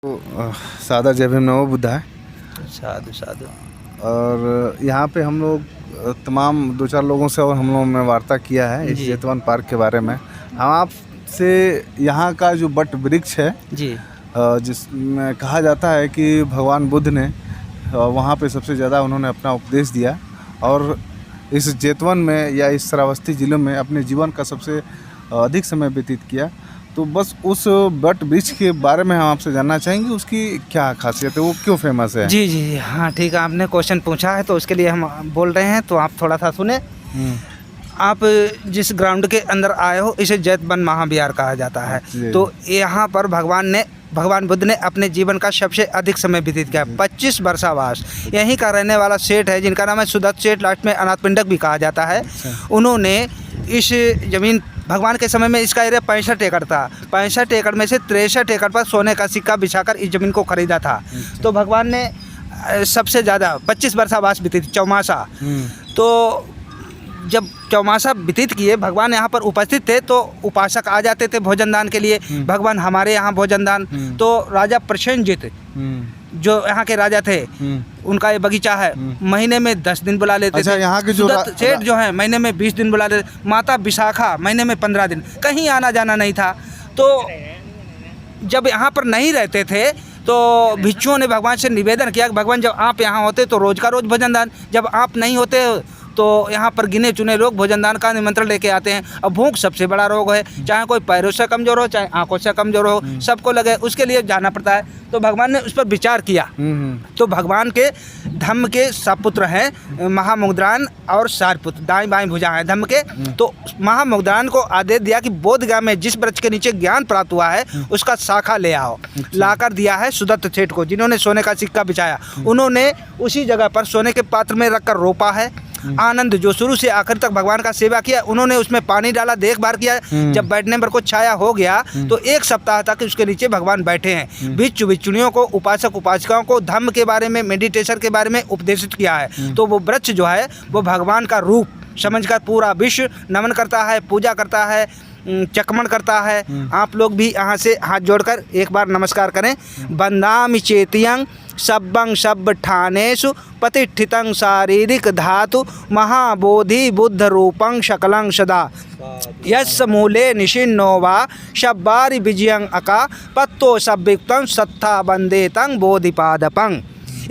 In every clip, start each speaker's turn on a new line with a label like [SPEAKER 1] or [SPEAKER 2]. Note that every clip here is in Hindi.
[SPEAKER 1] तो सादा जय भीम नमो बुद्धाय।
[SPEAKER 2] साधु साधु।
[SPEAKER 1] और यहाँ पे हम लोग तमाम दो चार लोगों से और हम लोगों ने वार्ता किया है इस
[SPEAKER 2] जी।
[SPEAKER 1] जेतवन पार्क के बारे में। हम आपसे यहाँ का जो बट वृक्ष है
[SPEAKER 2] जी।
[SPEAKER 1] जिसमें कहा जाता है कि भगवान बुद्ध ने वहाँ पे सबसे ज़्यादा उन्होंने अपना उपदेश दिया और इस जेतवन में या इस श्रावस्ती ज़िले में अपने जीवन का सबसे अधिक समय व्यतीत किया। तो बस उस बट वृक्ष के बारे में हम आपसे जानना चाहेंगे, उसकी क्या खासियत है, वो क्यों फेमस है।
[SPEAKER 2] जी जी हाँ ठीक है, आपने क्वेश्चन पूछा है तो उसके लिए हम बोल रहे हैं, तो आप थोड़ा सा सुने। आप जिस ग्राउंड के अंदर आए हो इसे जैत वन महाविहार कहा जाता है। तो यहाँ पर भगवान बुद्ध ने अपने जीवन का सबसे अधिक समय व्यतीत किया। 25 वर्षावास यहीं का रहने वाला सेठ है जिनका नाम है सुदत्त सेठ, लास्ट में अनाथ पिंडक भी कहा जाता है। उन्होंने इस ज़मीन, भगवान के समय में इसका एरिया 65 एकड़ था। 65 एकड़ में से 63 एकड़ पर सोने का सिक्का बिछाकर इस ज़मीन को खरीदा था। तो भगवान ने सबसे ज़्यादा 25 वर्षावास व्यतीत, चौमासा। तो जब चौमासा व्यतीत किए, भगवान यहाँ पर उपस्थित थे तो उपासक आ जाते थे भोजन दान के लिए। भगवान हमारे यहाँ भोजन दान। तो राजा प्रसेनजीत जो यहाँ के राजा थे, उनका ये बगीचा है, महीने में 10 दिन बुला लेते थे।
[SPEAKER 1] यहाँ के जो
[SPEAKER 2] सेठ जो है महीने में 20 दिन बुला लेते। माता विशाखा महीने में 15 दिन, कहीं आना जाना नहीं था। तो जब यहाँ पर नहीं रहते थे तो भिक्षुओं ने भगवान से निवेदन किया कि भगवान जब आप यहाँ होते तो रोज़ का रोज़ भोजन दान, जब आप नहीं होते तो यहाँ पर गिने चुने लोग भोजन दान का निमंत्रण लेके आते हैं। अब भूख सबसे बड़ा रोग है, चाहे कोई पैरों से कमज़ोर हो चाहे आंखों से कमज़ोर हो, सबको लगे, उसके लिए जाना पड़ता है। तो भगवान ने उस पर विचार किया। तो भगवान के धम्म के सपुत्र हैं महामुद्रान और सारपुत्र, दाएं बाएं भुजा हैं धम्म के। तो महामुद्रान को आदेश दिया कि बोधगया में जिस वृक्ष के नीचे ज्ञान प्राप्त हुआ है उसका शाखा ले आओ। लाकर दिया है सुदत्त सेठ को, जिन्होंने सोने का सिक्का बिछाया। उन्होंने उसी जगह पर सोने के पात्र में रखकर रोपा है। आनंद जो शुरू से आखिर तक भगवान का सेवा किया, उन्होंने उसमें पानी डाला, देखभाल किया। जब बैठने पर कुछ छाया हो गया तो 1 सप्ताह तक उसके नीचे भगवान बैठे हैं। भिक्षु भिक्षुणियों को, उपासक उपासिकाओं को धम्म के बारे में, मेडिटेशन के बारे में उपदेशित किया है। तो वो वृक्ष जो है वो भगवान का रूप समझकर पूरा विश्व नमन करता है, पूजा करता है, चकमन करता है। आप लोग भी यहाँ से हाथ जोड़कर एक बार नमस्कार करें। बंदामि चेतियं सब्बं सब्ब ठानेषु प्रतिष्ठितं शारीरिक धातु महाबोधि बुद्ध रूपं शकलं सदा यस्य मूले निशिन्नो वा शब्बारि विजयं अका पत्तो सब्युक्तं सत्था वन्दे तं बोधिपादपं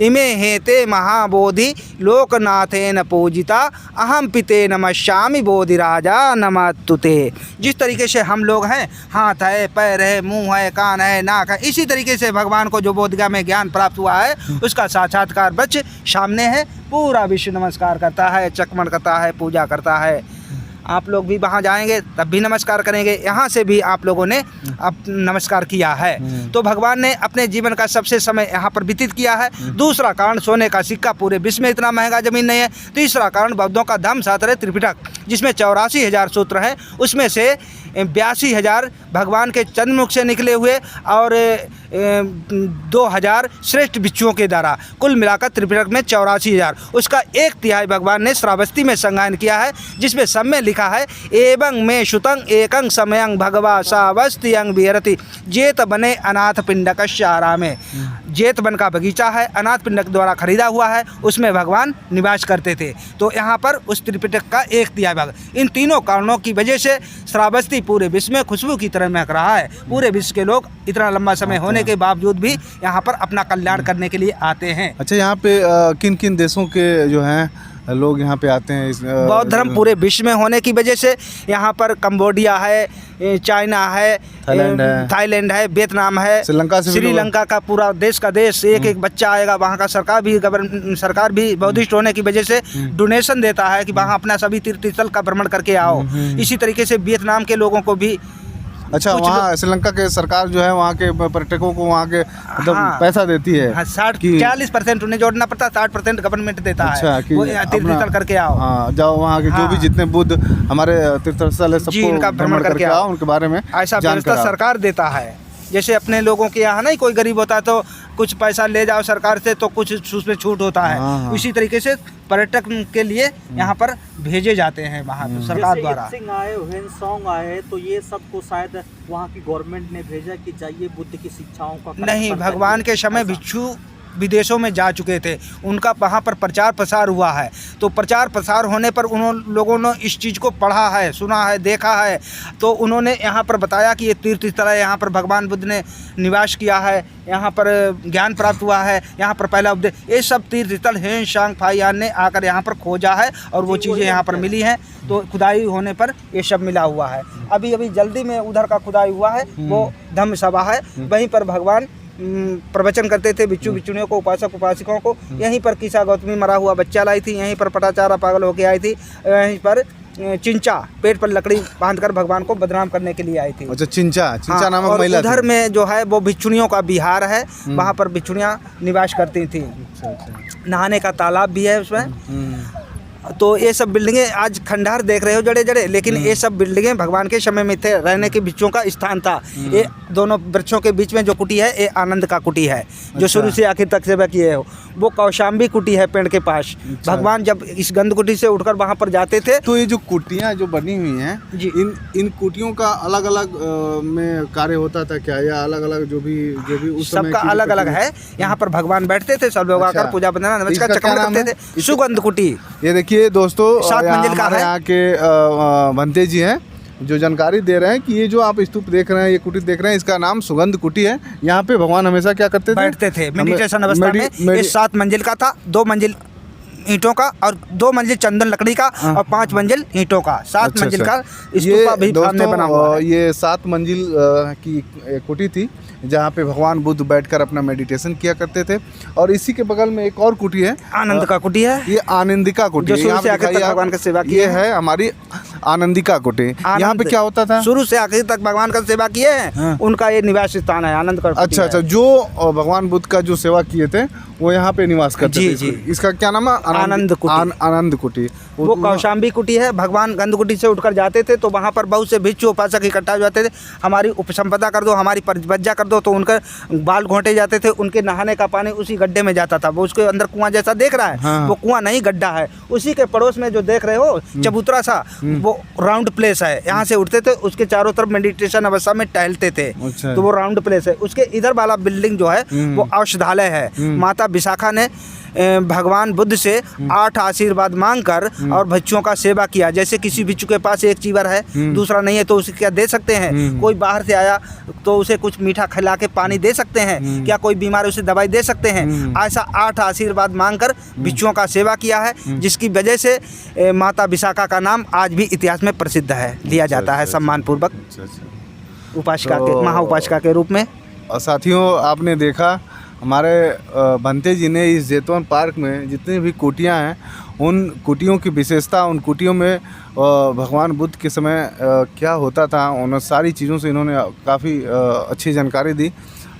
[SPEAKER 2] इमे हेते महाबोधि लोकनाथेन पूजिता अहम पिते नमस्यामि बोधिराजा नमस्तुते। जिस तरीके से हम लोग हैं, हाथ है, पैर है, मुंह है, कान है, नाक है, इसी तरीके से भगवान को जो बोधगया में ज्ञान प्राप्त हुआ है उसका साक्षात्कार वृक्ष सामने है। पूरा विश्व नमस्कार करता है, चकमन करता है, पूजा करता है। आप लोग भी वहाँ जाएंगे तब भी नमस्कार करेंगे। यहाँ से भी आप लोगों ने अब नमस्कार किया है। तो भगवान ने अपने जीवन का सबसे समय यहाँ पर व्यतीत किया है। दूसरा कारण, सोने का सिक्का पूरे विश्व में इतना महंगा ज़मीन नहीं है। तीसरा कारण, बौद्धों का धम्मशास्त्र त्रिपिटक जिसमें 84,000 सूत्र हैं, उसमें से 82,000 भगवान के चंद्रमुख से निकले हुए और 2,000 श्रेष्ठ भिक्षुओं के द्वारा, कुल मिलाकर त्रिपिटक में 84,000। उसका 1/3 भगवान ने श्रावस्ती में संगायन किया है, जिसमें सब में लिखा है एवं में शुतं एकं समयं भगवा श्रावस्त्यं विहरति जेत बने अनाथ पिंडकस्य आरामे। जेत वन का बगीचा है, अनाथ पिंडक द्वारा खरीदा हुआ है, उसमें भगवान निवास करते थे। तो यहाँ पर उस त्रिपिटक का 1/3 भाग। इन तीनों कारणों की वजह से श्रावस्ती पूरे विश्व में खुशबू की तरह महक रहा है। पूरे विश्व के लोग इतना लंबा समय होने के बावजूद भी यहाँ पर अपना कल्याण करने के लिए आते हैं।
[SPEAKER 1] अच्छा, यहाँ पे किन किन देशों के जो हैं लोग यहाँ पे आते हैं?
[SPEAKER 2] बौद्ध धर्म पूरे विश्व में होने की वजह से यहाँ पर कंबोडिया है, चाइना है, थाईलैंड है, वियतनाम है, श्रीलंका का पूरा देश का देश एक बच्चा आएगा। वहाँ का सरकार भी बौद्धिस्ट होने की वजह से डोनेशन देता है कि वहाँ अपना सभी तीर्थ स्थल का भ्रमण करके आओ। इसी तरीके से वियतनाम के लोगों को भी।
[SPEAKER 1] अच्छा, वहाँ श्रीलंका के सरकार जो है वहाँ के पर्यटकों को वहाँ के मतलब पैसा देती है।
[SPEAKER 2] हाँ, 40% उन्हें जोड़ना पड़ता है, 60% गवर्नमेंट देता है।
[SPEAKER 1] अच्छा, कि
[SPEAKER 2] तीर्थ करके आओ।
[SPEAKER 1] हाँ, जाओ वहाँ के जो भी जितने बुद्ध हमारे तीर्थस्थल है सबको
[SPEAKER 2] इनका भ्रमण करके आओ,
[SPEAKER 1] उनके बारे में
[SPEAKER 2] ऐसा व्यवस्था सरकार देता है। जैसे अपने लोगों के यहाँ नहीं कोई गरीब होता है तो कुछ पैसा ले जाओ सरकार से तो कुछ उसमें छूट होता है।
[SPEAKER 1] हाँ।
[SPEAKER 2] इसी तरीके से पर्यटक के लिए यहाँ पर भेजे जाते हैं वहाँ पे सरकार द्वारा।
[SPEAKER 3] सिंह आए, ह्वेन सॉन्ग आए, तो ये सबको शायद वहाँ की गवर्नमेंट ने भेजा कि जाइए बुद्ध की शिक्षाओं का
[SPEAKER 2] नहीं, भगवान के समय भिक्षु विदेशों में जा चुके थे, उनका वहाँ पर प्रचार प्रसार हुआ है। तो प्रचार प्रसार होने पर उन लोगों ने इस चीज़ को पढ़ा है, सुना है, देखा है, तो उन्होंने यहाँ पर बताया कि ये तीर्थ स्थल है, यहाँ पर भगवान बुद्ध ने निवास किया है, यहाँ पर ज्ञान प्राप्त हुआ है, यहाँ पर पहला उपदेश, ये सब तीर्थ स्थल ह्वेन सांग फाहियान ने आकर यहाँ पर खोजा है और वो चीज़ें यहाँ पर मिली हैं। तो खुदाई होने पर ये सब मिला हुआ है। अभी अभी जल्दी में उधर का खुदाई हुआ है, वो धम्म सभा है, वहीं पर भगवान प्रवचन करते थे भिक्षु भिक्षुणियों को, उपासक उपासिकों को। यहीं पर किसा गौतमी मरा हुआ बच्चा लाई थी, यहीं पर पटाचारा पागल होके आई थी, यहीं पर चिंचा पेट पर लकड़ी बांधकर भगवान को बदनाम करने के लिए आई थी।
[SPEAKER 1] अच्छा, चिंचा
[SPEAKER 2] हाँ,
[SPEAKER 1] नामक
[SPEAKER 2] और
[SPEAKER 1] महिला
[SPEAKER 2] उधर
[SPEAKER 1] थी।
[SPEAKER 2] में जो है वो भिक्षुणियों का बिहार है, वहाँ पर भिक्षुणियाँ निवास करती थी। नहाने का तालाब भी है उसमें। तो ये सब बिल्डिंगें आज खंडहर देख रहे हो जड़े जड़े, लेकिन ये सब बिल्डिंगें भगवान के समय में थे, रहने के भिक्षुओं का स्थान था। ये दोनों वृक्षों के बीच में जो कुटी है ये आनंद का कुटी है, जो शुरू से आखिर तक सेवा किए हो। वो कौशाम्बी कुटी है पेड़ के पास। भगवान जब इस गंध कुटी से उठकर वहाँ पर जाते थे।
[SPEAKER 1] तो ये जो कुटियाँ जो बनी हुई हैं
[SPEAKER 2] जी,
[SPEAKER 1] इन कुटियों का अलग अलग में कार्य होता था क्या, या अलग अलग जो भी उस समय
[SPEAKER 2] सबका
[SPEAKER 1] की
[SPEAKER 2] अलग अलग है। यहाँ पर भगवान बैठते थे, सब लोग आकर पूजा वंदना नमस्कार
[SPEAKER 1] इसका क्या
[SPEAKER 2] चक्रमण
[SPEAKER 1] नाम
[SPEAKER 2] करते
[SPEAKER 1] है?
[SPEAKER 2] थे। सुगंध कुटी।
[SPEAKER 1] ये देखिए दोस्तों,
[SPEAKER 2] 7 मंजिल का
[SPEAKER 1] हमारे
[SPEAKER 2] है।
[SPEAKER 1] यहाँ के भंते जी हैं जो जानकारी दे रहे हैं कि ये जो आप स्तूप देख रहे हैं, ये कुटी देख रहे हैं, इसका नाम सुगंध कुटी है। यहाँ पे भगवान हमेशा क्या करते थे?
[SPEAKER 2] बैठते थे मेडिटेशन अवस्था में। ये 7 मंजिल का था, 2 मंजिल ईंटों का और 2 मंजिल चंदन लकड़ी का और 5 मंजिल ईंटों का, 7 मंजिल का स्तूपा भी सामने बना हुआ है।
[SPEAKER 1] ये 7 मंजिल की कुटी थी जहाँ पे भगवान बुद्ध बैठकर अपना मेडिटेशन किया करते थे। और इसी के बगल में एक और कुटी है,
[SPEAKER 2] आनंद का कुटी है,
[SPEAKER 1] ये आनंदिका कुटी
[SPEAKER 2] जो
[SPEAKER 1] है।
[SPEAKER 2] शुरू
[SPEAKER 1] यहाँ
[SPEAKER 2] से
[SPEAKER 1] पे
[SPEAKER 2] आखिर तक
[SPEAKER 1] दिखाइए आप,
[SPEAKER 2] भगवान का सेवा की
[SPEAKER 1] ये है हमारी आनंदिका कुटी। यहाँ पे क्या होता था?
[SPEAKER 2] शुरू से आखिर तक भगवान का सेवा किए हैं, उनका ये निवास स्थान है, आनंद का कुटी
[SPEAKER 1] अच्छा अच्छा,
[SPEAKER 2] है।
[SPEAKER 1] जो भगवान बुद्ध का जो सेवा किए थे वो यहाँ पे निवास करते थे।
[SPEAKER 2] जी।
[SPEAKER 1] इसका क्या नाम है?
[SPEAKER 2] आनंद कुटी।
[SPEAKER 1] आनंद कुटी।
[SPEAKER 2] वो कौशाम्बी कुटी है। भगवान गंध कुटी से उठकर जाते थे तो वहाँ पर बहुत से भिक्षु उपासक इकट्ठा हो जाते थे, हमारी उपसंपदा कर दो, हमारी परिवज्जा कर दो, तो उनके बाल घोंटे जाते थे, उनके नहाने का पानी उसी गड्ढे में जाता था। वो उसके अंदर कुआं जैसा देख रहा है,
[SPEAKER 1] हाँ।
[SPEAKER 2] वो कुआं नहीं गड्ढा है। उसी के पड़ोस में जो देख रहे हो चबूतरा सा, वो राउंड प्लेस है। यहाँ से उठते थे, उसके चारों तरफ मेडिटेशन अवस्था में टहलते थे।
[SPEAKER 1] अच्छा।
[SPEAKER 2] तो वो राउंड प्लेस है। उसके इधर वाला बिल्डिंग जो है वो औषधालय है। माता विशाखा ने भगवान बुद्ध से 8 आशीर्वाद मांगकर और भिक्षुओं का सेवा किया। जैसे किसी भिक्षु के पास एक चीवर है, दूसरा नहीं है, तो उसे क्या दे सकते हैं? कोई बाहर से आया तो उसे कुछ मीठा खिला के पानी दे सकते हैं क्या? कोई बीमार उसे दवाई दे सकते हैं? ऐसा 8 आशीर्वाद मांगकर भिक्षुओं का सेवा किया है, जिसकी वजह से माता विशाखा का नाम आज भी इतिहास में प्रसिद्ध है, लिया जाता है सम्मानपूर्वक उपासिका के, महा उपासिका के रूप में।
[SPEAKER 1] और साथियों, आपने देखा हमारे भंते जी ने इस जेतवन पार्क में जितनी भी कुटियाँ हैं, उन कुटियों की विशेषता, उन कुटियों में भगवान बुद्ध के समय क्या होता था, उन सारी चीज़ों से इन्होंने काफ़ी अच्छी जानकारी दी।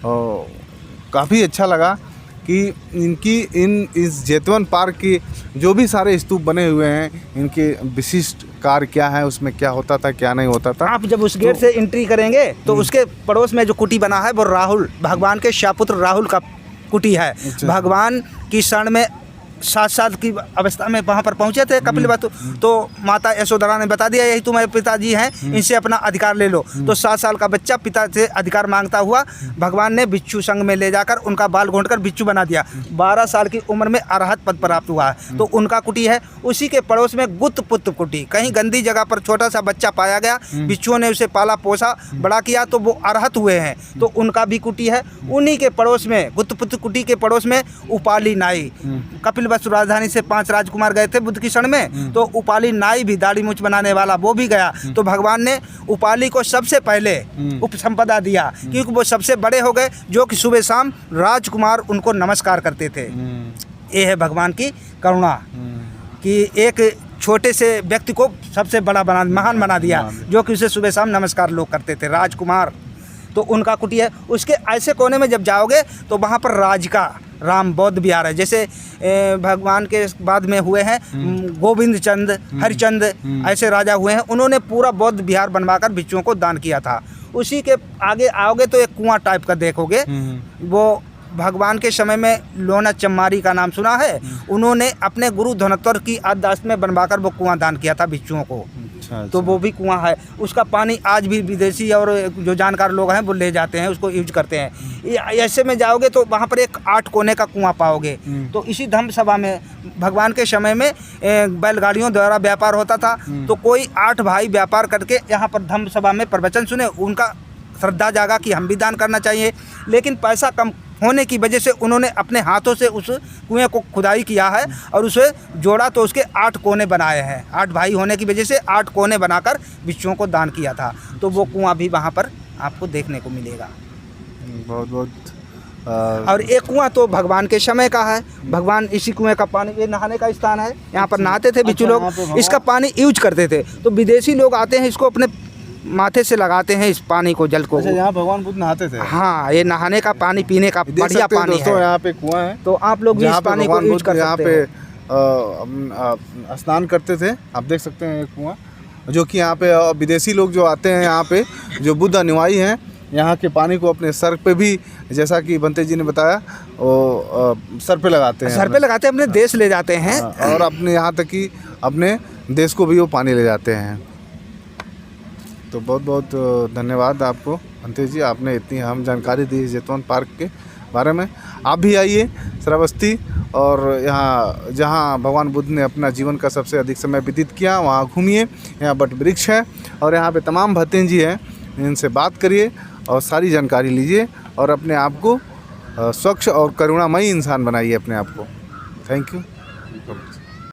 [SPEAKER 1] काफ़ी अच्छा लगा कि इस जेतवन पार्क की जो भी सारे स्तूप बने हुए हैं, इनके विशिष्ट कार्य क्या है, उसमें क्या होता था, क्या नहीं होता था।
[SPEAKER 2] आप जब उस गेट से एंट्री करेंगे तो उसके पड़ोस में जो कुटी बना है वो राहुल, भगवान के शापुत्र राहुल का कुटी है। भगवान की शरण में 7 साल की अवस्था में वहाँ पर पहुँचे थे कपिल वस्तु, तो माता यशोधरा ने बता दिया यही तुम्हारे पिताजी हैं, इनसे अपना अधिकार ले लो। तो 7 साल का बच्चा पिता से अधिकार मांगता हुआ भगवान ने भिक्षु संघ में ले जाकर उनका बाल घोंटकर भिक्षु बना दिया। 12 साल की उम्र में अरहत पद प्राप्त हुआ है, तो उनका कुटी है। उसी के पड़ोस में गुप्तपुत्र कुटी, कहीं गंदी जगह पर छोटा सा बच्चा पाया गया, भिक्षुओं ने उसे पाला पोसा बड़ा किया तो वो अरहत हुए हैं, तो उनका भी कुटी है। उन्हीं के पड़ोस में, गुप्तपुत्र कुटी के पड़ोस में उपाली नाई, कपिल वस्तु राजधानी से 5 राजकुमार गए थे बुद्ध की शरण में, तो उपाली नाई भी, दाढ़ी मूछ बनाने वाला, वो भी गया। तो भगवान ने उपाली को सबसे पहले उपसंपदा दिया, क्योंकि वो सबसे बड़े हो गए, जो कि सुबह शाम राजकुमार उनको नमस्कार करते थे। ये है भगवान की करुणा कि एक छोटे से व्यक्ति को सबसे बड़ा बना, महान बना दिया, जो कि उसे सुबह शाम नमस्कार लोग करते थे, राजकुमार। तो उनका कुटी है। उसके ऐसे कोने में जब जाओगे तो वहाँ पर राज का राम बौद्ध विहार है। जैसे भगवान के बाद में हुए हैं गोविंद चंद, हरिचंद, ऐसे राजा हुए हैं, उन्होंने पूरा बौद्ध विहार बनवाकर भिक्षुओं को दान किया था। उसी के आगे आओगे तो एक कुआं टाइप का देखोगे। वो भगवान के समय में लोना चम्मारी का नाम सुना है, उन्होंने अपने गुरु धनोत्तर की अरदास में बनवाकर वो कुआं दान किया था भिक्षुओं को। तो वो भी कुआं है, उसका पानी आज भी विदेशी और जो जानकार लोग हैं वो ले जाते हैं, उसको यूज करते हैं। ऐसे में जाओगे तो वहाँ पर एक 8 कोने का कुआं पाओगे। तो इसी धम्म सभा में भगवान के समय में बैलगाड़ियों द्वारा व्यापार होता था, तो कोई 8 भाई व्यापार करके यहाँ पर धम्म सभा में प्रवचन सुने, उनका श्रद्धा जागा कि हम भी दान करना चाहिए। लेकिन पैसा कम होने की वजह से उन्होंने अपने हाथों से उस कुएं को खुदाई किया है और उसे जोड़ा, तो उसके 8 कोने बनाए हैं। 8 भाई होने की वजह से 8 कोने बनाकर भिक्षुओं को दान किया था। तो वो कुआं भी वहाँ पर आपको देखने को मिलेगा।
[SPEAKER 1] बहुत बहुत
[SPEAKER 2] और एक कुआं तो भगवान के समय का है। भगवान इसी कुएं का पानी, ये नहाने का स्थान है, यहाँ पर नहाते थे भिक्षु लोग, इसका पानी यूज करते थे। तो विदेशी लोग आते हैं, इसको अपने माथे से लगाते हैं, इस पानी को, जल को।
[SPEAKER 1] अच्छा, यहाँ भगवान बुद्ध नहाते थे?
[SPEAKER 2] हाँ, ये नहाने का पानी, पीने का बढ़िया पानी
[SPEAKER 1] दोस्तों,
[SPEAKER 2] है।
[SPEAKER 1] यहाँ पे कुआं है,
[SPEAKER 2] तो आप लोग भी इस पानी को यूज कर
[SPEAKER 1] यहाँ
[SPEAKER 2] सकते हैं।
[SPEAKER 1] पे स्नान करते थे। आप देख सकते हैं कुआं, जो कि यहाँ पे विदेशी लोग जो आते हैं यहाँ पे, जो बुद्ध अनुयायी हैं, यहाँ के पानी को अपने सर पे भी, जैसा कि बंते जी ने बताया, वो सर पे लगाते हैं।
[SPEAKER 2] सर पे लगाते हैं, अपने देश ले जाते हैं।
[SPEAKER 1] और अपने यहाँ तक कि अपने देश को भी वो पानी ले जाते हैं। तो बहुत बहुत धन्यवाद आपको बंते जी, आपने इतनी अहम जानकारी दी जेतवन पार्क के बारे में। आप भी आइए श्रावस्ती, और यहाँ जहाँ भगवान बुद्ध ने अपना जीवन का सबसे अधिक समय व्यतीत किया वहाँ घूमिए। यहाँ बट वृक्ष है और यहाँ पे तमाम भतें जी हैं, इनसे बात करिए और सारी जानकारी लीजिए और अपने आप को स्वच्छ और करुणामयी इंसान बनाइए अपने आप को। Thank you.